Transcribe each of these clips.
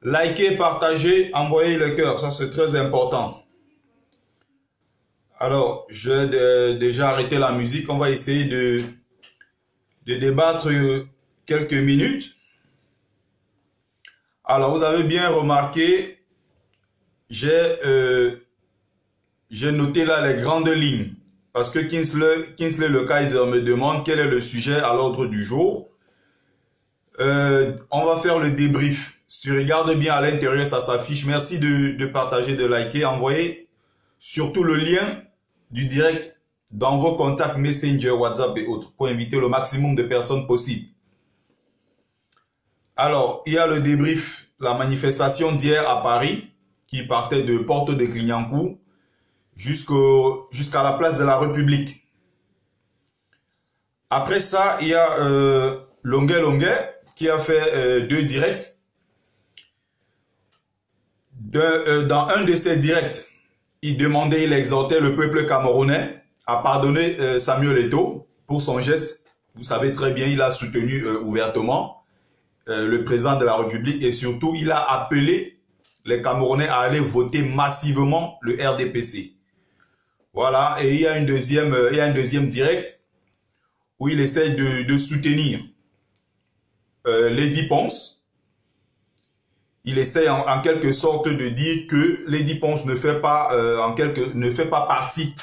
Likez, partagez, envoyez le cœur, ça c'est très important. Alors, je vais déjà arrêter la musique, on va essayer de débattre quelques minutes. Alors, vous avez bien remarqué, j'ai noté là les grandes lignes. Parce que Kingsley Le Kaiser me demande quel est le sujet à l'ordre du jour. On va faire le débrief. Si tu regardes bien à l'intérieur, ça s'affiche. Merci de partager, de liker. Envoyez surtout le lien du direct dans vos contacts Messenger, WhatsApp et autres pour inviter le maximum de personnes possible. Alors, il y a le débrief, la manifestation d'hier à Paris qui partait de Porte de Clignancourt jusqu'à la place de la République. Après ça, il y a Longuet qui a fait 2 directs. Dans un de ces directs, il exhortait le peuple camerounais à pardonner Samuel Eto'o pour son geste. Vous savez très bien, il a soutenu ouvertement le président de la République et surtout, il a appelé les Camerounais à aller voter massivement le RDPC. Voilà, et il y a un deuxième direct où il essaie de soutenir Lady Ponce. Il essaie en quelque sorte de dire que Lady Ponce ne fait pas partie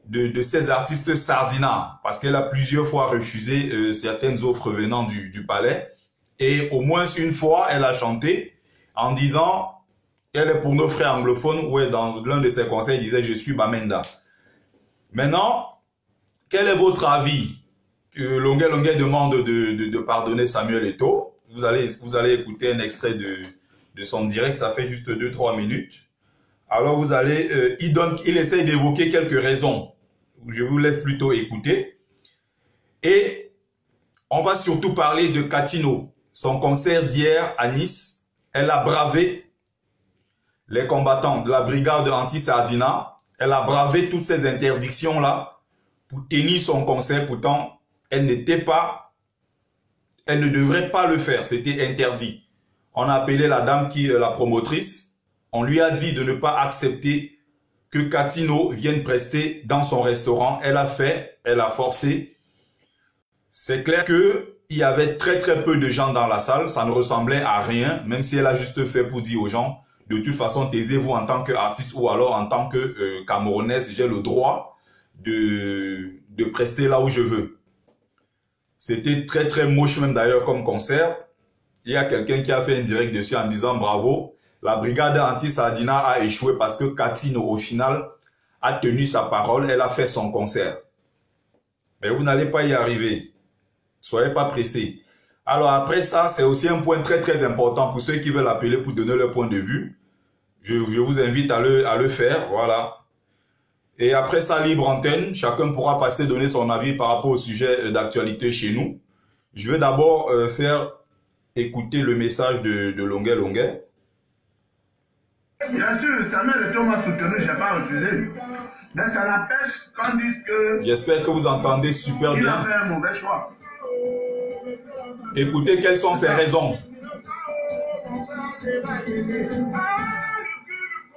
de ces artistes sardinards parce qu'elle a plusieurs fois refusé certaines offres venant du palais et au moins une fois elle a chanté en disant elle est pour nos frères anglophones. Ouais, dans l'un de ses conseils il disait je suis Bamenda. Maintenant, quel est votre avis? Que Longuet demande de pardonner Samuel Eto'o. Vous allez écouter un extrait de son direct, ça fait juste 2-3 minutes. Alors vous allez, il essaie d'évoquer quelques raisons. Je vous laisse plutôt écouter. Et on va surtout parler de Katino. Son concert d'hier à Nice, elle a bravé les combattants de la brigade anti-Sardina. Elle a bravé toutes ces interdictions-là pour tenir son concert. Pourtant, elle ne devrait pas le faire. C'était interdit. On a appelé la dame qui est la promotrice. On lui a dit de ne pas accepter que Katino vienne prester dans son restaurant. Elle a forcé. C'est clair qu'il y avait très peu de gens dans la salle. Ça ne ressemblait à rien, même si elle a juste fait pour dire aux gens de toute façon, taisez-vous en tant qu'artiste ou alors en tant que Camerounaise, j'ai le droit de prester là où je veux. C'était très moche même d'ailleurs comme concert. Il y a quelqu'un qui a fait un direct dessus en disant bravo, la brigade anti-Sardina a échoué parce que Katino au final a tenu sa parole, elle a fait son concert. Mais vous n'allez pas y arriver. Soyez pas pressés. Alors après ça, c'est aussi un point très important pour ceux qui veulent appeler pour donner leur point de vue. Je vous invite à le faire, voilà. Et après ça, libre antenne, chacun pourra passer donner son avis par rapport au sujet d'actualité chez nous. Je vais d'abord faire écouter le message de Longuet. Bien sûr, Samuel Eto'o m'a soutenu, je n'ai pas refusé. Mais ça n'empêche qu'on dise que... J'espère que vous entendez super bien. Il a fait un mauvais choix. Écoutez, quelles sont ses raisons.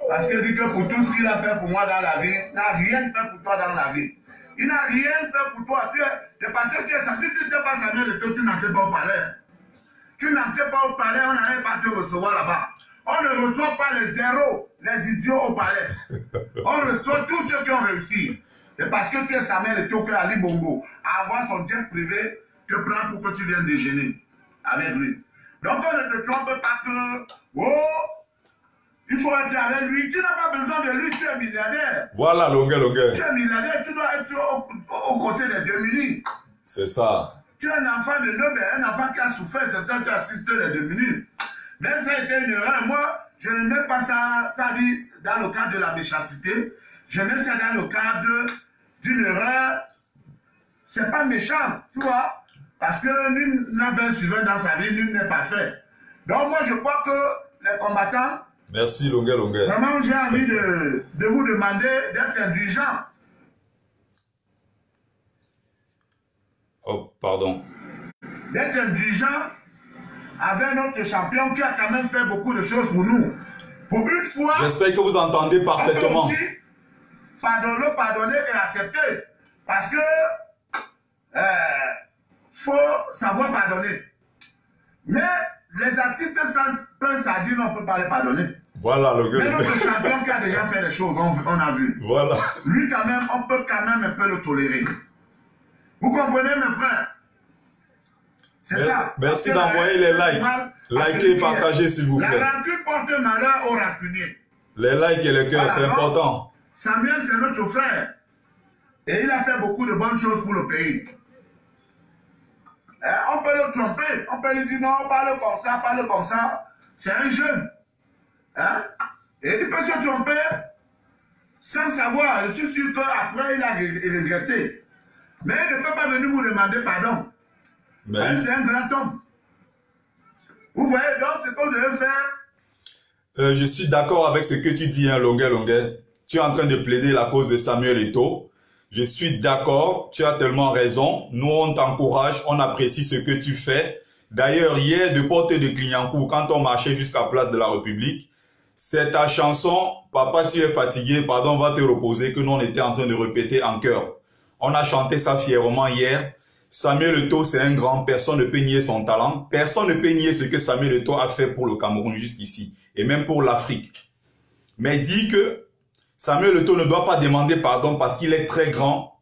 Parce qu'il dit que pour tout ce qu'il a fait pour moi dans la vie, il n'a rien fait pour toi dans la vie. Il n'a rien fait pour toi. Parce que tu es ça. Si tu n'étais pas Samuel Eto'o, tu n'entrais pas au palais. Tu n'entrais pas au palais, on n'allait pas te recevoir là-bas. On ne reçoit pas les zéros, les idiots au palais. On reçoit tous ceux qui ont réussi. C'est parce que tu es Samuel Eto'o que Ali Bongo envoie son jet privé, te prend pour que tu viennes déjeuner avec lui. Donc on ne te trompe pas que, oh, il faut être avec lui. Tu n'as pas besoin de lui, tu es milliardaire. Voilà, Longuet. Tu es milliardaire, tu dois être aux côtés des démunis. C'est ça. Tu es un enfant de noble, un enfant qui a souffert, c'est ça que tu assistes les démunis. Mais ça a été une erreur. Moi, je ne mets pas ça, dit, dans le cadre de la méchanceté. Je mets ça dans le cadre d'une erreur. C'est pas méchant, tu vois. Parce que nul n'avait un suivant dans sa vie, nul n'est pas fait. Donc moi, je crois que les combattants... Merci, Longuet. Vraiment, j'ai envie de vous demander d'être indulgent. Oh, pardon. D'être indulgent avec notre champion qui a quand même fait beaucoup de choses pour nous. Pour une fois, j'espère que vous entendez parfaitement. On peut aussi pardonner et accepter. Parce que faut savoir pardonner. Mais les artistes pensent à dire non, on ne peut pas les pardonner. Voilà le gars. Mais notre champion qui a déjà fait les choses, on a vu. Voilà. Lui quand même, on peut quand même un peu le tolérer. Vous comprenez mes frères? C'est ça. Merci d'envoyer les likes. Likez et partagez s'il vous plaît. La rancune porte malheur aux rancuniers. Les likes et le cœur, c'est important. Samuel, c'est notre frère. Et il a fait beaucoup de bonnes choses pour le pays. On peut le tromper. On peut lui dire non, parle comme ça. C'est un jeune. Hein? Et il peut se tromper sans savoir. Je suis sûr qu'après, il a regretté. Mais il ne peut pas venir vous demander pardon. C'est un grand homme. Vous voyez donc ce qu'on devait faire. Je suis d'accord avec ce que tu dis, hein, Longuet. Tu es en train de plaider la cause de Samuel Eto'o. Je suis d'accord, tu as tellement raison. Nous, on t'encourage, on apprécie ce que tu fais. D'ailleurs, hier, de porte de Clignancourt, quand on marchait jusqu'à Place de la République, c'est ta chanson « Papa, tu es fatigué, pardon, va te reposer » que nous, on était en train de répéter en chœur. On a chanté ça fièrement hier. Samuel Eto'o, c'est un grand, personne ne peut nier son talent. Personne ne peut nier ce que Samuel Eto'o a fait pour le Cameroun jusqu'ici, et même pour l'Afrique. Mais dit que Samuel Eto'o ne doit pas demander pardon parce qu'il est très grand.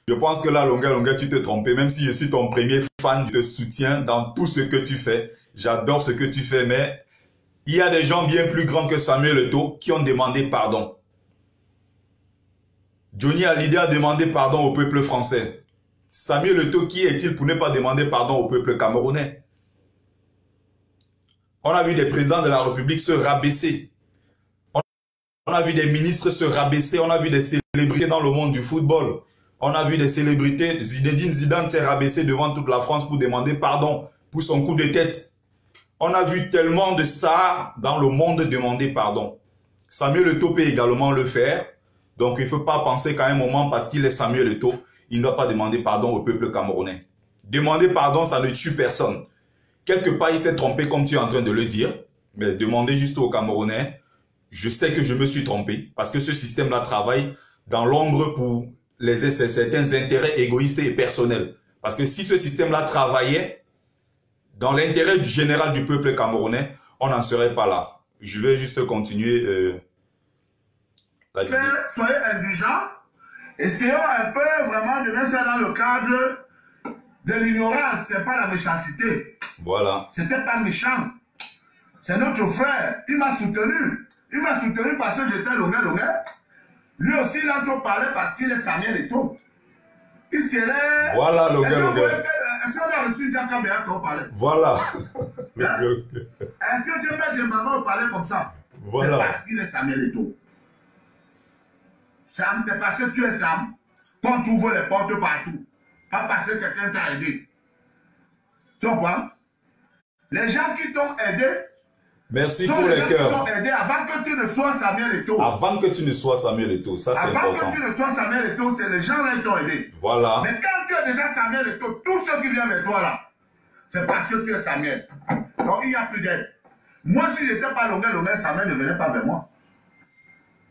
Je pense que là, Longuet, tu t'es trompé. Même si je suis ton premier fan, je te soutiens dans tout ce que tu fais. J'adore ce que tu fais, mais il y a des gens bien plus grands que Samuel Eto'o qui ont demandé pardon. Johnny Hallyday a demandé pardon au peuple français. Samuel Eto'o, qui est-il pour ne pas demander pardon au peuple camerounais? On a vu des présidents de la République se rabaisser. On a vu des ministres se rabaisser. On a vu des célébrités dans le monde du football. On a vu des célébrités. Zinedine Zidane s'est rabaissé devant toute la France pour demander pardon pour son coup de tête. On a vu tellement de stars dans le monde demander pardon. Samuel Eto'o peut également le faire. Donc il ne faut pas penser qu'à un moment, parce qu'il est Samuel Eto'o, il ne doit pas demander pardon au peuple camerounais. Demander pardon, ça ne tue personne. Quelque part, il s'est trompé comme tu es en train de le dire. Mais demander juste aux Camerounais, je sais que je me suis trompé. Parce que ce système-là travaille dans l'ombre pour certains intérêts égoïstes et personnels. Parce que si ce système-là travaillait dans l'intérêt général du peuple camerounais, on n'en serait pas là. Je vais juste continuer la vidéo. Soyez indulgents. Essayons un peu vraiment de mettre ça dans le cadre de l'ignorance. Ce n'est pas la méchanceté. Voilà. C'était pas méchant. C'est notre frère. Il m'a soutenu. Il m'a soutenu parce que j'étais Longuet. Lui aussi, il a trop parlé parce qu'il est Samuel Eto'o. Il serait... Voilà, Longuet. Est-ce qu'on a reçu Diaka Béa quand on parlait? Voilà. Est-ce que tu peux dire maman parler comme ça? Voilà. C'est parce qu'il est Samuel Eto'o. Sam, c'est parce que tu es Sam qu'on t'ouvre les portes partout. Pas parce que quelqu'un t'a aidé. Tu comprends? Les gens qui t'ont aidé... Merci pour les cœurs. Avant que tu ne sois Samuel Eto'o. Avant que tu ne sois Samuel Eto'o, ça c'est important. Avant que tu ne sois Samuel Eto'o, c'est les gens-là qui t'ont aidé. Voilà. Mais quand tu es déjà Samuel Eto'o, tous ceux qui viennent vers toi là, c'est parce que tu es Samuel. Donc il n'y a plus d'aide. Moi, si je n'étais pas Longuet, Samuel ne venait pas vers moi.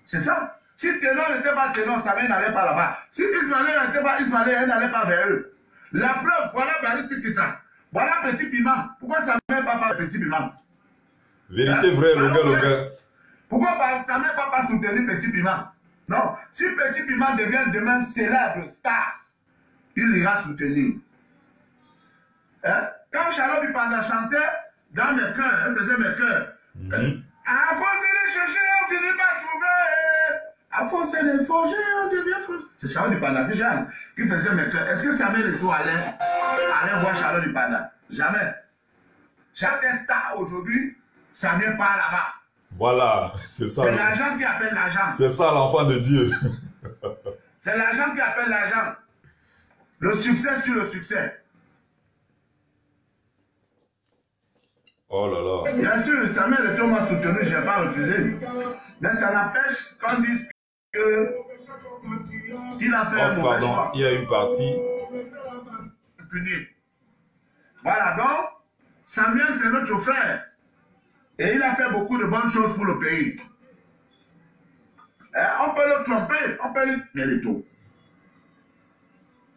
C'est ça. Si Ténon n'était pas Ténon, Samuel n'allait pas là-bas. Si Ismaël n'était pas Ismaël, elle n'allait pas vers eux. La preuve, voilà Barry Sikissa. Voilà Petit Piment. Pourquoi Samuel ne parle pas Petit Piment? Vérité vraie, Longuet. Pourquoi Samuel ne va pas soutenir Petit Piment? Non. Si Petit Piment devient demain célèbre, star, il ira soutenir. Hein? Quand Charlotte Dupanda chantait dans mes cœurs, elle faisait mes cœurs. À force de les chercher, on finit par trouver. À force de les forger, on devient fou. C'est Charlotte Dupanda déjà qui faisait mes cœurs. Est-ce que Samuel Eto'o allait voir Charlotte Dupanda? Jamais. Chaque star aujourd'hui, Samuel part là-bas. Voilà, c'est ça. C'est l'argent qui appelle l'argent. C'est ça l'enfant de Dieu. C'est l'argent qui appelle l'argent. Le succès sur le succès. Oh là là. Bien sûr, Samuel Eto'o m'a soutenu, je n'ai pas refusé. Mais ça n'empêche qu'on dise qu'il a fait un mauvais choix. Il y a une partie. Puni. Voilà, donc, Samuel, c'est notre frère. Et il a fait beaucoup de bonnes choses pour le pays. On peut le tromper, on peut le tout.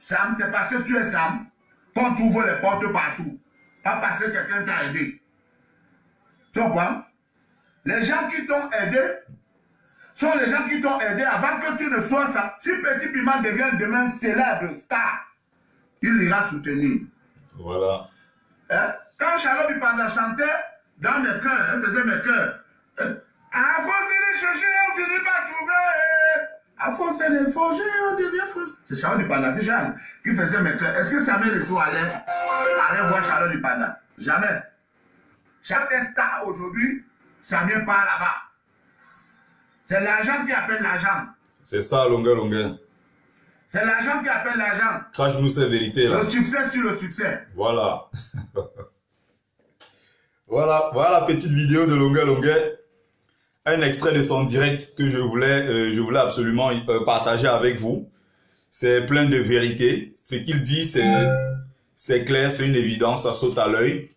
Sam, c'est parce que tu es Sam qu'on t'ouvre les portes partout. Pas parce que quelqu'un t'a aidé. Tu comprends? Les gens qui t'ont aidé sont les gens qui t'ont aidé avant que tu ne sois ça. Si Petit Piment devient demain célèbre, star, il ira soutenir. Voilà. Quand Charlotte Dupanda chantait dans mes cœurs, elle faisait mes cœurs. À force de les chercher, on finit par trouver. À force de les forger, on devient fou. C'est Charlotte Dupanda qui faisait mes cœurs. Est-ce que Samuel Eto'o allait voir Charlotte Dupanda? Jamais. Chaque star aujourd'hui, Samuel part là-bas. C'est l'argent qui appelle l'argent. C'est ça, longueur. C'est l'argent qui appelle l'argent. Crache-nous ces vérités là. Le succès sur le succès. Voilà. Voilà la petite vidéo de longueur. Un extrait de son direct que je voulais absolument partager avec vous. C'est plein de vérité. Ce qu'il dit, c'est clair, c'est une évidence, ça saute à l'œil.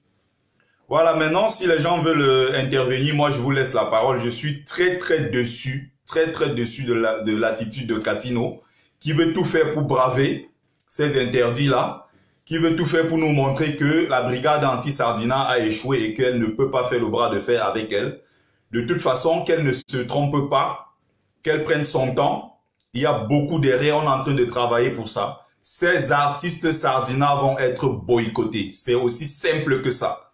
Voilà, maintenant, si les gens veulent intervenir, moi, je vous laisse la parole. Je suis très déçu de l'attitude de Katino, qui veut tout faire pour braver ces interdits-là, qui veut tout faire pour nous montrer que la brigade anti-Sardina a échoué et qu'elle ne peut pas faire le bras de fer avec elle. De toute façon, qu'elle ne se trompe pas, qu'elle prenne son temps. Il y a beaucoup derrière, on est en train de travailler pour ça. Ces artistes Sardina vont être boycottés. C'est aussi simple que ça.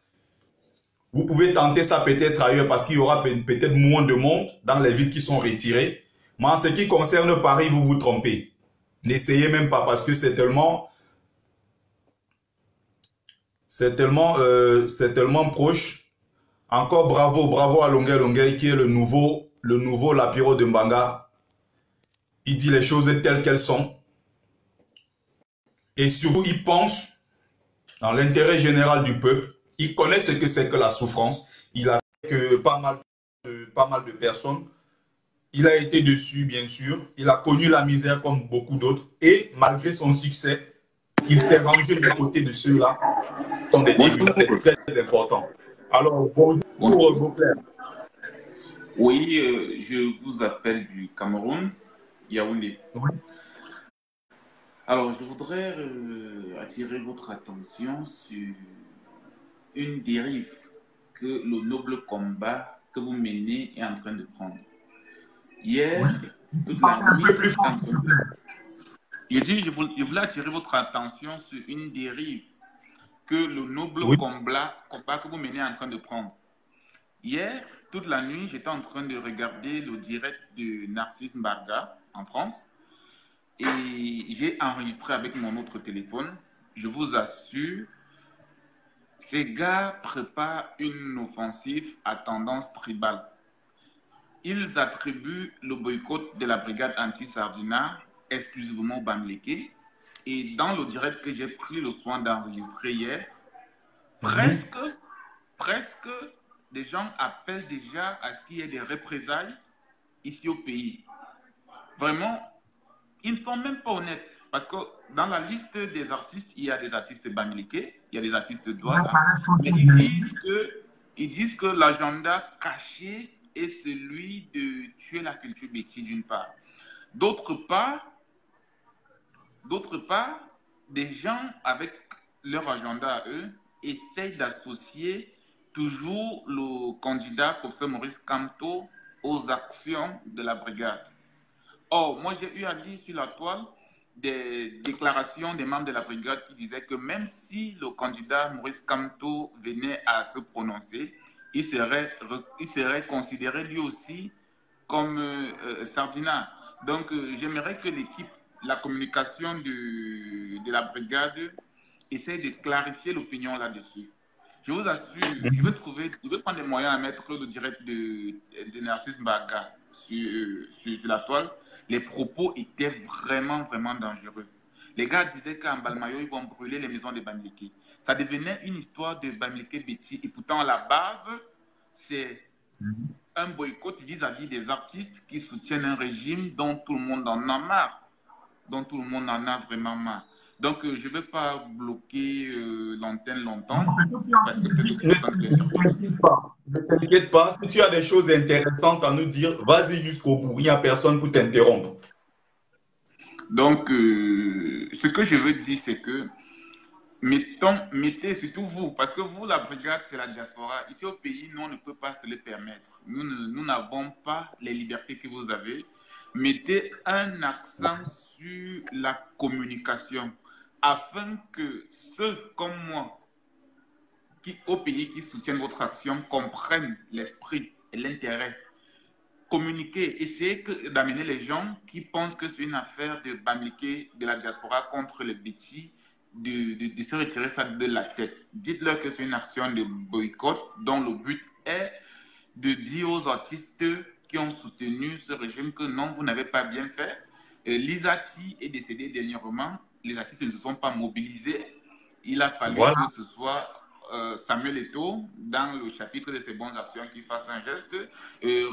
Vous pouvez tenter ça peut-être ailleurs parce qu'il y aura peut-être moins de monde dans les villes qui sont retirées. Mais en ce qui concerne Paris, vous vous trompez. N'essayez même pas parce que c'est tellement proche. Encore bravo à Longueur qui est le nouveau Lapiro de Mbanga. Il dit les choses telles qu'elles sont. Et surtout, il pense dans l'intérêt général du peuple. Il connaît ce que c'est que la souffrance. Il a que pas mal de personnes. Il a été dessus, bien sûr. Il a connu la misère comme beaucoup d'autres. Et malgré son succès, il s'est rangé du côté de ceux-là qui sont des débuts. C'est très important. Alors, bonjour, Beauclerc. Oui, je vous appelle du Cameroun, Yaoundé. Oui. Alors, je voudrais attirer votre attention sur une dérive que le noble combat que vous menez est en train de prendre. Hier, toute la nuit, je voulais attirer votre attention sur une dérive que le noble combat que vous menez est en train de prendre. Hier, toute la nuit, j'étais en train de regarder le direct de Narcisse Mbarga en France et j'ai enregistré avec mon autre téléphone. Je vous assure, ces gars préparent une offensive à tendance tribale. Ils attribuent le boycott de la brigade anti-Sardina exclusivement au Bamileke. Et dans le direct que j'ai pris le soin d'enregistrer hier, presque des gens appellent déjà à ce qu'il y ait des représailles ici au pays. Vraiment, ils ne sont même pas honnêtes. Parce que dans la liste des artistes, il y a des artistes Bamileke, il y a des artistes Douala. Mais ils disent que l'agenda caché est celui de tuer la culture béti d'une part. D'autre part, des gens avec leur agenda à eux essayent d'associer toujours le candidat professeur Maurice Kamto aux actions de la brigade. Or, moi j'ai eu à lire sur la toile des déclarations des membres de la brigade qui disaient que même si le candidat Maurice Kamto venait à se prononcer, il serait considéré lui aussi comme Sardina. Donc, j'aimerais que l'équipe, la communication de la brigade essaie de clarifier l'opinion là-dessus. Je vous assure, je vais prendre les moyens à mettre le direct de Narcisse Mbarga sur la toile. Les propos étaient vraiment dangereux. Les gars disaient qu'en Balmayo, ils vont brûler les maisons de Bamileke. Ça devenait une histoire de Bamileke Béti. Et pourtant, à la base, c'est un boycott vis-à-vis des artistes qui soutiennent un régime dont tout le monde en a marre. Dont tout le monde en a vraiment marre. Donc, je ne vais pas bloquer l'antenne longtemps. Parce que ne t'inquiète pas. Si tu as des choses intéressantes à nous dire, vas-y jusqu'au bout. Il n'y a personne pour t'interrompre. Donc, ce que je veux dire, c'est que mettez surtout vous, parce que vous, la brigade, c'est la diaspora. Ici au pays, nous, on ne peut pas se le permettre. Nous n'avons pas les libertés que vous avez. Mettez un accent sur la communication, afin que ceux comme moi, au pays, qui soutiennent votre action, comprennent l'esprit et l'intérêt. Communiquer, essayez d'amener les gens qui pensent que c'est une affaire de Bamileke, de la diaspora contre le Betty, de se retirer ça de la tête. Dites-leur que c'est une action de boycott dont le but est de dire aux artistes qui ont soutenu ce régime que non, vous n'avez pas bien fait. Lisati est décédé dernièrement, les artistes ne se sont pas mobilisés. Il a fallu que ce soit Samuel Eto'o, dans le chapitre de ses bonnes actions, qui fasse un geste.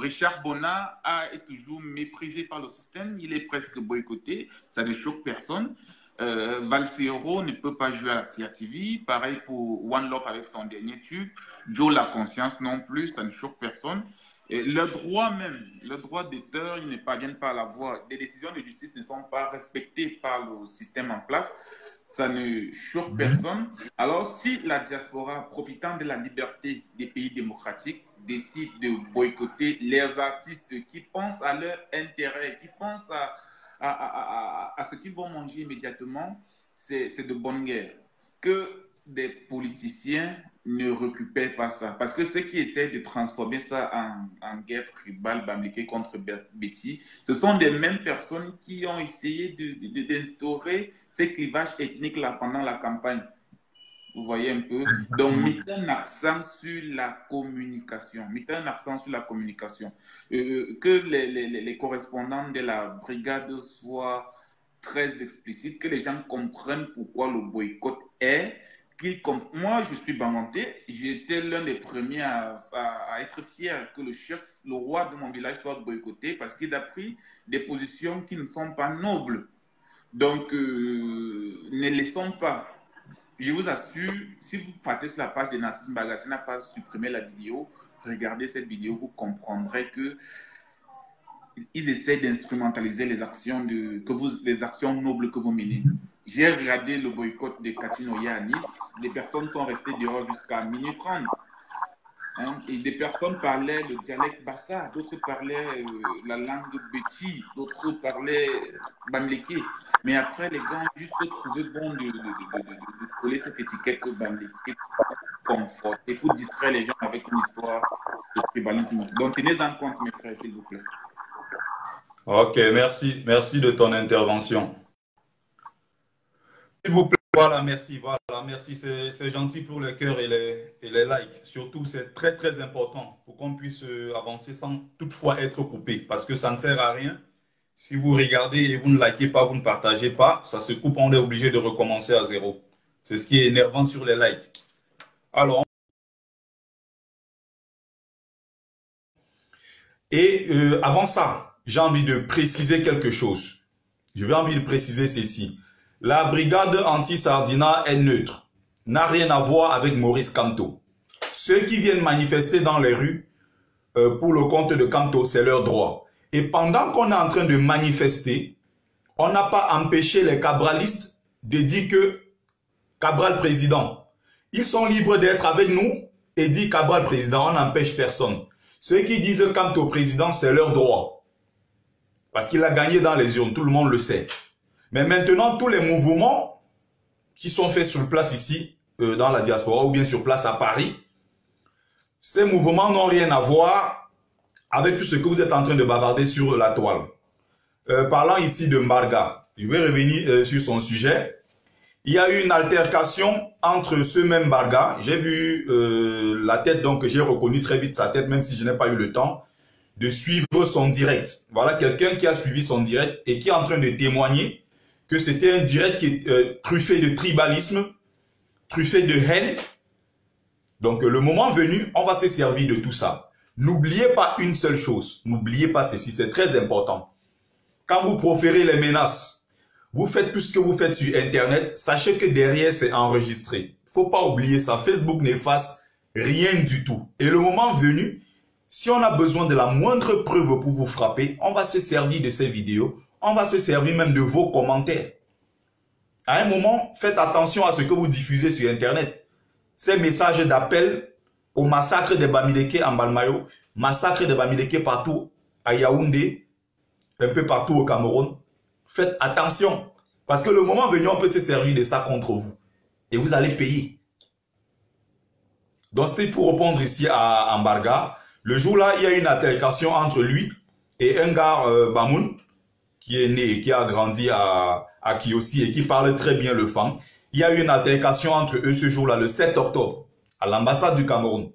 Richard Bona est toujours méprisé par le système, il est presque boycotté, ça ne choque personne. Valsero ne peut pas jouer à la CRTV, pareil pour One Love avec son dernier tube. Joe La Conscience non plus, ça ne choque personne. Et le droit d'auteur, ils ne parviennent pas à la voir. Des décisions de justice ne sont pas respectées par le système en place. Ça ne choque personne. Alors, si la diaspora, profitant de la liberté des pays démocratiques, décide de boycotter les artistes qui pensent à leur intérêt, qui pensent à ce qu'ils vont manger immédiatement, c'est de bonne guerre. Que des politiciens ne récupèrent pas ça. Parce que ceux qui essaient de transformer ça en guerre tribale, Bamileke contre Betty, ce sont des mêmes personnes qui ont essayé d'instaurer ces clivages ethniques-là pendant la campagne. Vous voyez un peu. Donc, mettez un accent sur la communication. Mettez un accent sur la communication. Que les correspondants de la brigade soient très explicites, que les gens comprennent pourquoi le boycott est. Moi, je suis Banganté. J'étais l'un des premiers à être fier que le roi de mon village soit boycotté parce qu'il a pris des positions qui ne sont pas nobles. Donc, ne laissons pas. Je vous assure, si vous partez sur la page de Narcisse Mbagasi, n'a pas supprimé la vidéo, regardez cette vidéo, vous comprendrez que ils essaient d'instrumentaliser les actions les actions nobles que vous menez. J'ai regardé le boycott de Katinoya à Nice. Des personnes sont restées dehors jusqu'à minuit 30. Et des personnes parlaient le dialecte bassa, d'autres parlaient la langue Betty, d'autres parlaient Bamileke. Mais après, les gars ont juste trouvé bon de coller cette étiquette que Bamileke conforte et pour distraire les gens avec une histoire de tribalisme. Donc, tenez en compte, mes frères, s'il vous plaît. Ok, merci. Merci de ton intervention. S'il vous plaît, voilà, merci. C'est gentil pour le cœur et les likes. Surtout, c'est très, très important pour qu'on puisse avancer sans toutefois être coupé. Parce que ça ne sert à rien. Si vous regardez et vous ne likez pas, vous ne partagez pas, ça se coupe, on est obligé de recommencer à zéro. C'est ce qui est énervant sur les likes. Alors, avant ça, j'ai envie de préciser quelque chose. Je vais envie de préciser ceci. La brigade anti-Sardina est neutre, n'a rien à voir avec Maurice Kamto. Ceux qui viennent manifester dans les rues pour le compte de Kamto, c'est leur droit. Et pendant qu'on est en train de manifester, on n'a pas empêché les cabralistes de dire que Cabral président. Ils sont libres d'être avec nous et dire Cabral président, on n'empêche personne. Ceux qui disent Kamto président, c'est leur droit. Parce qu'il a gagné dans les urnes, tout le monde le sait. Mais maintenant, tous les mouvements qui sont faits sur place ici, dans la diaspora, ou bien sur place à Paris, ces mouvements n'ont rien à voir avec tout ce que vous êtes en train de bavarder sur la toile. Parlant ici de Mbarga, je vais revenir sur son sujet. Il y a eu une altercation entre ce même Mbarga. J'ai vu la tête, donc j'ai reconnu très vite sa tête, même si je n'ai pas eu le temps de suivre son direct. Voilà quelqu'un qui a suivi son direct et qui est en train de témoigner que c'était un direct qui est truffé de tribalisme, truffé de haine. Donc le moment venu, on va se servir de tout ça. N'oubliez pas une seule chose, n'oubliez pas ceci, c'est très important. Quand vous proférez les menaces, Vous faites tout ce que vous faites sur Internet, sachez que derrière, c'est enregistré. Il ne faut pas oublier ça. Facebook n'efface rien du tout. Et le moment venu, si on a besoin de la moindre preuve pour vous frapper, on va se servir de ces vidéos. On va se servir même de vos commentaires. À un moment, faites attention à ce que vous diffusez sur Internet. Ces messages d'appel au massacre des Bamileke en Balmayo, massacre des Bamileke partout à Yaoundé, un peu partout au Cameroun. Faites attention, parce que le moment venu, on peut se servir de ça contre vous. Et vous allez payer. Donc, c'était pour répondre ici à Mbarga. Le jour-là, il y a eu une altercation entre lui et un gars, Bamoun, qui est né et qui a grandi à Kiossi et qui parle très bien le fang. Il y a eu une altercation entre eux ce jour-là, le 7 octobre, à l'ambassade du Cameroun.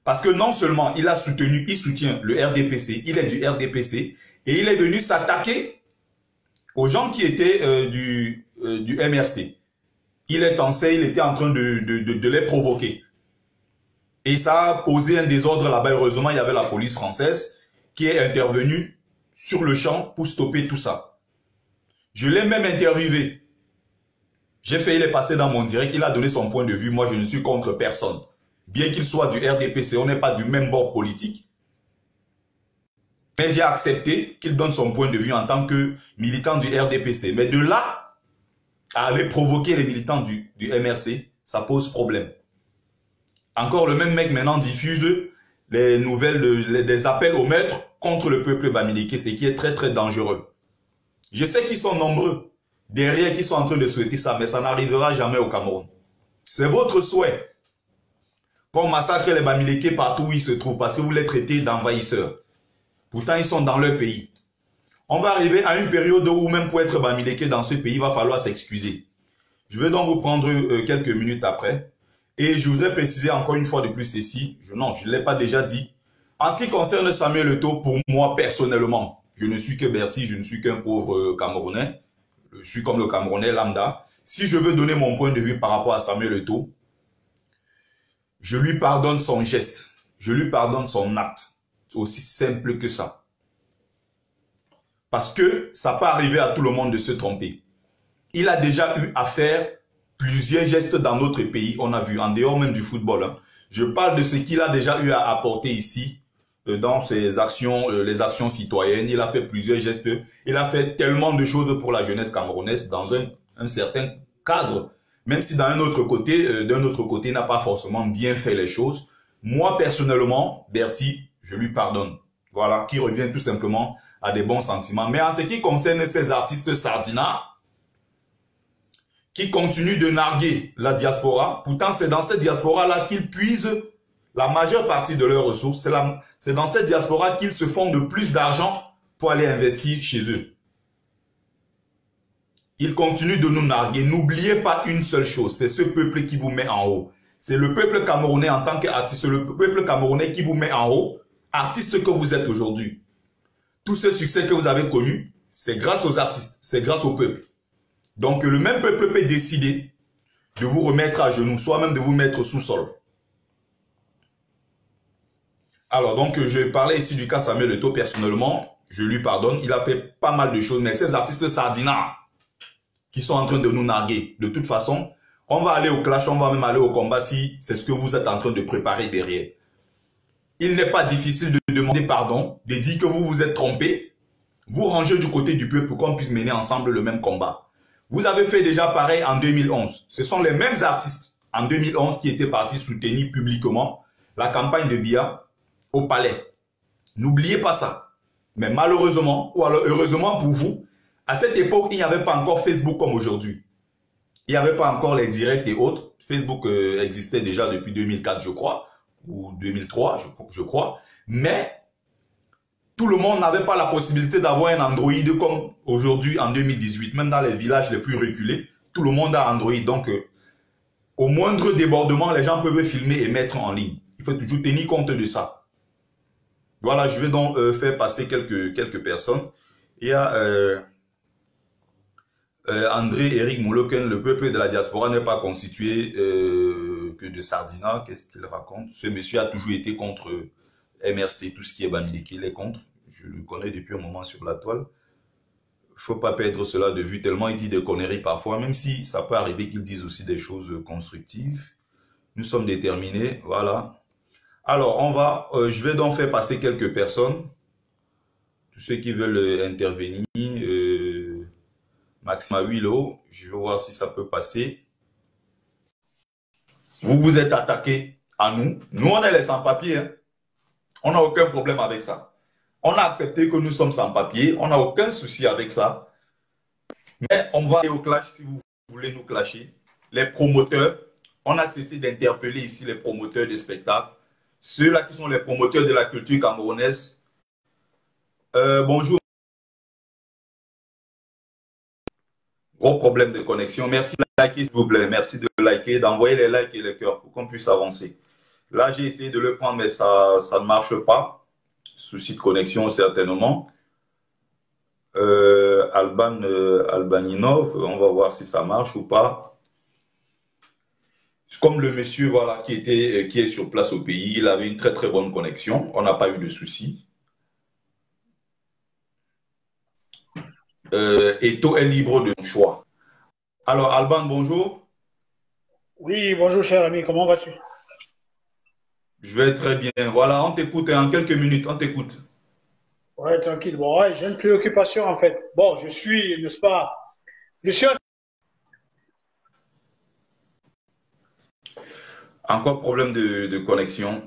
Parce que non seulement il a soutenu, il soutient le RDPC, il est du RDPC, et il est venu s'attaquer aux gens qui étaient du MRC. Il est il était en train de les provoquer. Et ça a posé un désordre là-bas. Heureusement, il y avait la police française qui est intervenue sur le champ pour stopper tout ça. Je l'ai même interviewé. J'ai failli les passer dans mon direct. Il a donné son point de vue. Moi, je ne suis contre personne. Bien qu'il soit du RDPC, on n'est pas du même bord politique. Mais j'ai accepté qu'il donne son point de vue en tant que militant du RDPC. Mais de là à aller provoquer les militants du MRC, ça pose problème. Encore le même mec maintenant diffuse les nouvelles, des appels au maître contre le peuple bamileke, ce qui est très très dangereux. Je sais qu'ils sont nombreux derrière qui sont en train de souhaiter ça, mais ça n'arrivera jamais au Cameroun. C'est votre souhait qu'on massacre les bamileke partout où ils se trouvent parce que vous les traitez d'envahisseurs. Pourtant, ils sont dans leur pays. On va arriver à une période où même pour être bamileke dans ce pays, il va falloir s'excuser. Je vais donc vous prendre quelques minutes après. Et je voudrais préciser encore une fois de plus ceci. Non, je ne l'ai pas déjà dit. En ce qui concerne Samuel Eto'o, pour moi personnellement, je ne suis que Bertie, je ne suis qu'un pauvre Camerounais. Je suis comme le Camerounais lambda. Si je veux donner mon point de vue par rapport à Samuel Eto'o, je lui pardonne son geste. Je lui pardonne son acte. C'est aussi simple que ça. Parce que ça peut arriver à tout le monde de se tromper. Il a déjà eu à faire plusieurs gestes dans notre pays, on a vu, en dehors même du football. Hein. Je parle de ce qu'il a déjà eu à apporter ici, dans ses actions, les actions citoyennes. Il a fait plusieurs gestes. Il a fait tellement de choses pour la jeunesse camerounaise dans un certain cadre. Même si d'un autre côté, il n'a pas forcément bien fait les choses. Moi, personnellement, Bertie, je lui pardonne. Voilà, qui revient tout simplement à des bons sentiments. Mais en ce qui concerne ces artistes sardinards, qui continuent de narguer la diaspora, pourtant c'est dans cette diaspora-là qu'ils puisent la majeure partie de leurs ressources. C'est dans cette diaspora qu'ils se font de plus d'argent pour aller investir chez eux. Ils continuent de nous narguer. N'oubliez pas une seule chose, c'est ce peuple qui vous met en haut. C'est le peuple camerounais en tant qu'artiste, c'est le peuple camerounais qui vous met en haut, artiste que vous êtes aujourd'hui. Tout ce succès que vous avez connu, c'est grâce aux artistes, c'est grâce au peuple. Donc le même peuple peut décider de vous remettre à genoux, soit même de vous mettre sous sol. Alors donc je parlais ici du cas Samuel Eto'o personnellement, je lui pardonne, il a fait pas mal de choses, mais ces artistes sardinards qui sont en train de nous narguer, de toute façon, on va aller au clash, on va même aller au combat si c'est ce que vous êtes en train de préparer derrière. Il n'est pas difficile de demander pardon, de dire que vous vous êtes trompé, vous rangez du côté du peuple pour qu'on puisse mener ensemble le même combat. Vous avez fait déjà pareil en 2011. Ce sont les mêmes artistes en 2011 qui étaient partis soutenir publiquement la campagne de Biya au palais. N'oubliez pas ça. Mais malheureusement, ou alors heureusement pour vous, à cette époque, il n'y avait pas encore Facebook comme aujourd'hui. Il n'y avait pas encore les directs et autres. Facebook existait déjà depuis 2004, je crois, ou 2003, je crois. Mais tout le monde n'avait pas la possibilité d'avoir un Android comme aujourd'hui en 2018. Même dans les villages les plus reculés, tout le monde a Android. Donc, au moindre débordement, les gens peuvent filmer et mettre en ligne. Il faut toujours tenir compte de ça. Voilà, je vais donc faire passer quelques personnes. Il y a André Eric Mouloken, le peuple de la diaspora n'est pas constitué que de Sardina. Qu'est-ce qu'il raconte? Ce monsieur a toujours été contre MRC, tout ce qui est Bamileke, il est contre. Je le connais depuis un moment sur la toile. faut pas perdre cela de vue, tellement il dit des conneries parfois, même si ça peut arriver qu'il dise aussi des choses constructives. Nous sommes déterminés, voilà. Alors, je vais donc faire passer quelques personnes. Tous ceux qui veulent intervenir, Maxima Willow, je vais voir si ça peut passer. Vous vous êtes attaqué à nous. Nous, on est les sans-papiers. Hein. On n'a aucun problème avec ça. On a accepté que nous sommes sans-papiers. On n'a aucun souci avec ça. Mais on va aller au clash si vous voulez nous clasher. Les promoteurs, on a cessé d'interpeller ici les promoteurs de spectacles. Ceux-là qui sont les promoteurs de la culture camerounaise. Bonjour. Gros problème de connexion. Merci de liker, s'il vous plaît. Merci de liker, d'envoyer les likes et les cœurs pour qu'on puisse avancer. Là, j'ai essayé de le prendre, mais ça ne marche pas. Souci de connexion, certainement. Albaninov, on va voir si ça marche ou pas. Comme le monsieur voilà, qui est sur place au pays, il avait une très très bonne connexion. On n'a pas eu de soucis. Eto est libre de choix. Alors, Alban, bonjour. Oui, bonjour cher ami, comment vas-tu? Je vais très bien. Voilà, on t'écoute en quelques minutes, on t'écoute. Ouais, tranquille. Bon, ouais, j'ai une préoccupation en fait. Bon, je suis, n'est-ce pas, je suis... Encore problème de connexion.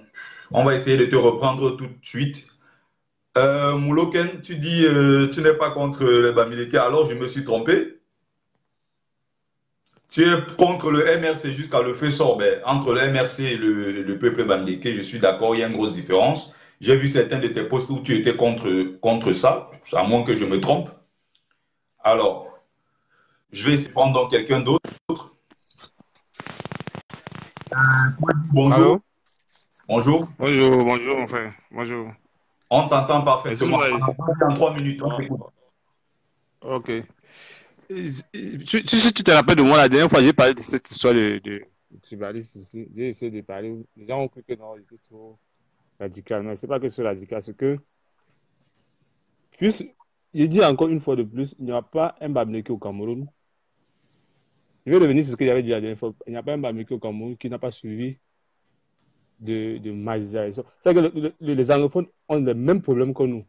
On va essayer de te reprendre tout de suite. Mouloken, tu dis tu n'es pas contre les Bamileke, alors je me suis trompé. Tu es contre le MRC jusqu'à le feu sort. Ben, entre le MRC et le peuple Bamileke, je suis d'accord, il y a une grosse différence. J'ai vu certains de tes posts où tu étais contre ça, à moins que je me trompe. Alors, je vais essayer de prendre donc quelqu'un d'autre. Bonjour. Allô? Bonjour. Bonjour, mon frère. Bonjour. On t'entend parfaitement. En 3 minutes, on t'écoute. Ok. Tu te rappelles de moi la dernière fois, j'ai parlé de cette histoire de tribalisme ici. J'ai essayé de parler. Les gens ont cru que non, j'étais trop radical. Mais ce n'est pas que c'est radical, c'est que. Puis, je dis encore une fois de plus, il n'y a pas un Bamileke au Cameroun. Je vais revenir sur ce que j'avais dit la dernière fois. Il n'y a pas un Bamileke au Cameroun qui n'a pas suivi de marginalisation. C'est que les anglophones ont les mêmes problèmes que nous.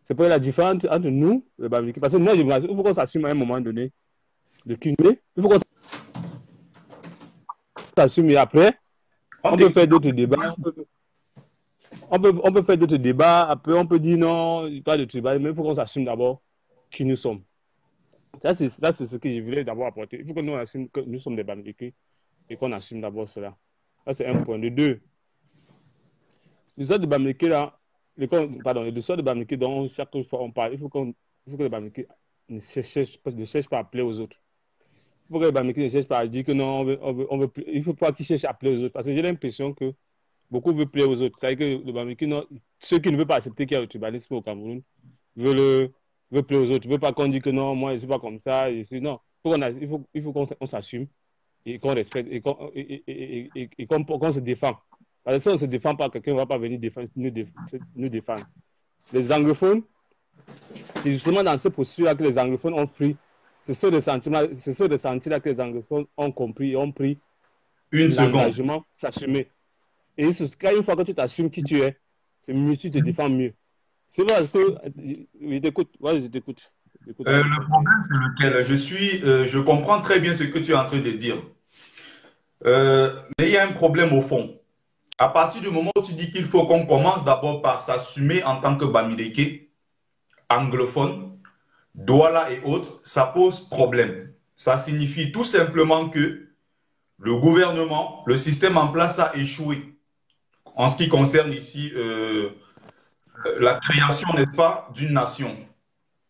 C'est pour la différence entre nous, les Bamileke. Parce que moi, il faut qu'on s'assume à un moment donné de qui nous est. Il faut qu'on s'assume et après, on peut faire d'autres débats. On peut faire d'autres débats. Après, on peut dire non, pas de tribal, mais il faut qu'on s'assume d'abord qui nous sommes. Ça, c'est ce que je voulais d'abord apporter. Il faut que nous assumions que nous sommes des Bamileke et qu'on assume d'abord cela. Ça, c'est un point. De deux, l'histoire de Bamileke, là, l'histoire de Bamileke dont chaque fois on parle, il faut que les Bamileke ne cherchent pas à plaire aux autres. Il faut que les Bamileke ne cherchent pas à dire que non, il ne faut pas qu'ils cherchent à plaire aux autres. Parce que j'ai l'impression que beaucoup veulent plaire aux autres. C'est-à-dire que les Bamileke, non, ceux qui ne veulent pas accepter qu'il y a le tribalisme au Cameroun, veulent plaire aux autres. Ils ne veulent pas qu'on dise que non, moi je ne suis pas comme ça. Non, il faut qu'on s'assume et qu'on respecte et qu'on se défend. Parce que si on ne se défend pas, quelqu'un ne va pas venir nous défendre. Les anglophones, c'est justement dans ce processus-là que les anglophones ont pris. C'est ce ressenti-là que les anglophones ont compris et ont pris l'engagement s'assumer. Et une fois que tu t'assumes qui tu es, c'est mieux, tu te défends mieux. C'est parce que... Je t'écoute. Le problème, c'est lequel? Je comprends très bien ce que tu es en train de dire. Mais il y a un problème au fond. À partir du moment où tu dis qu'il faut qu'on commence d'abord par s'assumer en tant que Bamileke, anglophone, Douala et autres, ça pose problème. Ça signifie tout simplement que le gouvernement, le système en place a échoué. En ce qui concerne ici la création, n'est-ce pas, d'une nation.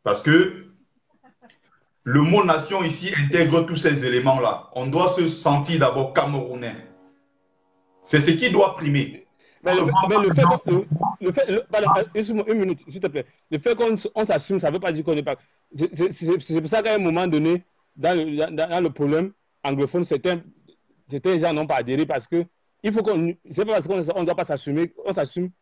Parce que le mot nation ici intègre tous ces éléments-là. On doit se sentir d'abord camerounais. C'est ce qui doit primer. Mais une minute, s'il te plaît. Le fait qu'on s'assume, ça ne veut pas dire qu'on n'est pas... C'est pour ça qu'à un moment donné, dans le problème anglophone, certains gens n'ont pas adhéré parce que il faut qu'on... C'est pas parce qu'on ne doit pas s'assumer, on s'assume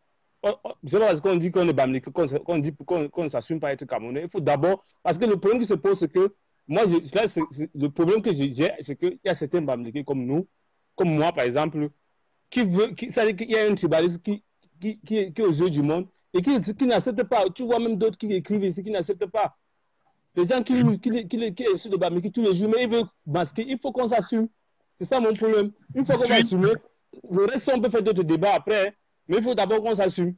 c'est pas parce qu'on dit qu'on est Bamileke qu'on dit qu'on ne s'assume pas être Camerounais. Il faut d'abord, parce que le problème qui se pose, c'est que moi, le problème que j'ai, c'est qu'il y a certains Bamileke comme nous, comme moi par exemple, c'est-à-dire qu'il y a un tribaliste qui est aux yeux du monde et qui n'accepte pas. Tu vois même d'autres qui écrivent ici qui n'acceptent pas. Les gens qui sont de Bamileke tous les jours, mais ils veulent masquer. Il faut qu'on s'assume. C'est ça mon problème. Une fois qu'on va assumer, le reste, on peut faire d'autres débats après, mais il faut d'abord qu'on s'assume.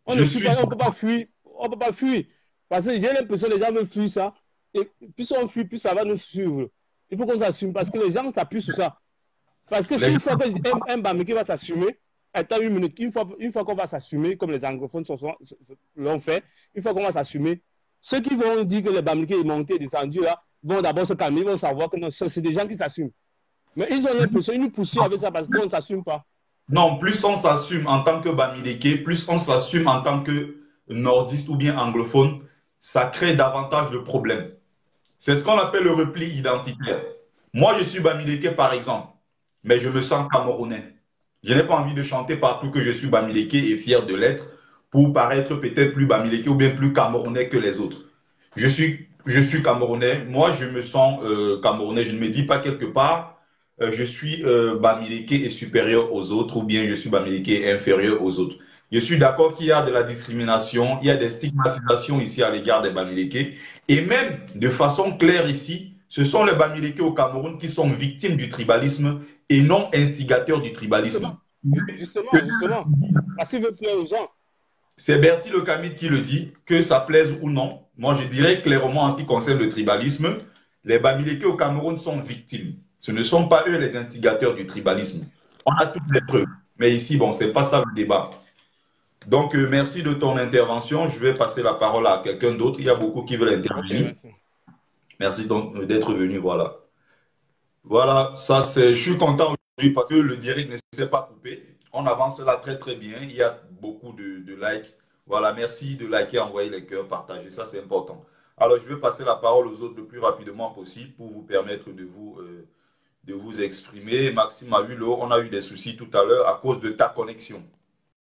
On ne peut pas fuir. On peut pas fuir. Parce que j'ai l'impression que les gens veulent fuir ça. Et plus on fuit, plus ça va nous suivre. Il faut qu'on s'assume parce que les gens s'appuient sur ça. Parce que si une fois qu'un Bamileke va s'assumer, attends une minute, une fois qu'on va s'assumer, comme les anglophones l'ont fait, une fois qu'on va s'assumer, ceux qui vont dire que les Bamileke est monté et descendu là, vont d'abord se calmer, ils vont savoir que c'est des gens qui s'assument. Mais ils ont l'impression, ils nous poursuivent avec ça parce qu'on ne s'assume pas. Non, plus on s'assume en tant que Bamileke, plus on s'assume en tant que nordiste ou bien anglophone, ça crée davantage de problèmes. C'est ce qu'on appelle le repli identitaire. Moi, je suis Bamileke par exemple, mais je me sens camerounais. Je n'ai pas envie de chanter partout que je suis Bamileke et fier de l'être pour paraître peut-être plus Bamileke ou bien plus camerounais que les autres. Je suis camerounais. Moi, je me sens camerounais. Je ne me dis pas quelque part, je suis Bamileke et supérieur aux autres ou bien je suis Bamileke et inférieur aux autres. Je suis d'accord qu'il y a de la discrimination, il y a des stigmatisations ici à l'égard des Bamileke. Et même de façon claire ici, ce sont les Bamileke au Cameroun qui sont victimes du tribalisme et non instigateurs du tribalisme. Justement. Parce qu'il veut plaire aux gens. C'est Bertie Le Camide qui le dit, que ça plaise ou non. Moi, je dirais clairement en ce qui concerne le tribalisme, les Bamileke au Cameroun sont victimes. Ce ne sont pas eux les instigateurs du tribalisme. On a toutes les preuves. Mais ici, bon, c'est pas ça le débat. Donc, merci de ton intervention. Je vais passer la parole à quelqu'un d'autre. Il y a beaucoup qui veulent intervenir. Okay, merci donc d'être venu, voilà. Voilà, ça c'est. Je suis content aujourd'hui parce que le direct ne s'est pas coupé. On avance là très très bien. Il y a beaucoup de likes. Voilà, merci de liker, envoyer les cœurs, partager. Ça c'est important. Alors, je vais passer la parole aux autres le plus rapidement possible pour vous permettre de vous exprimer. Maxime a eu l'eau. On a eu des soucis tout à l'heure à cause de ta connexion.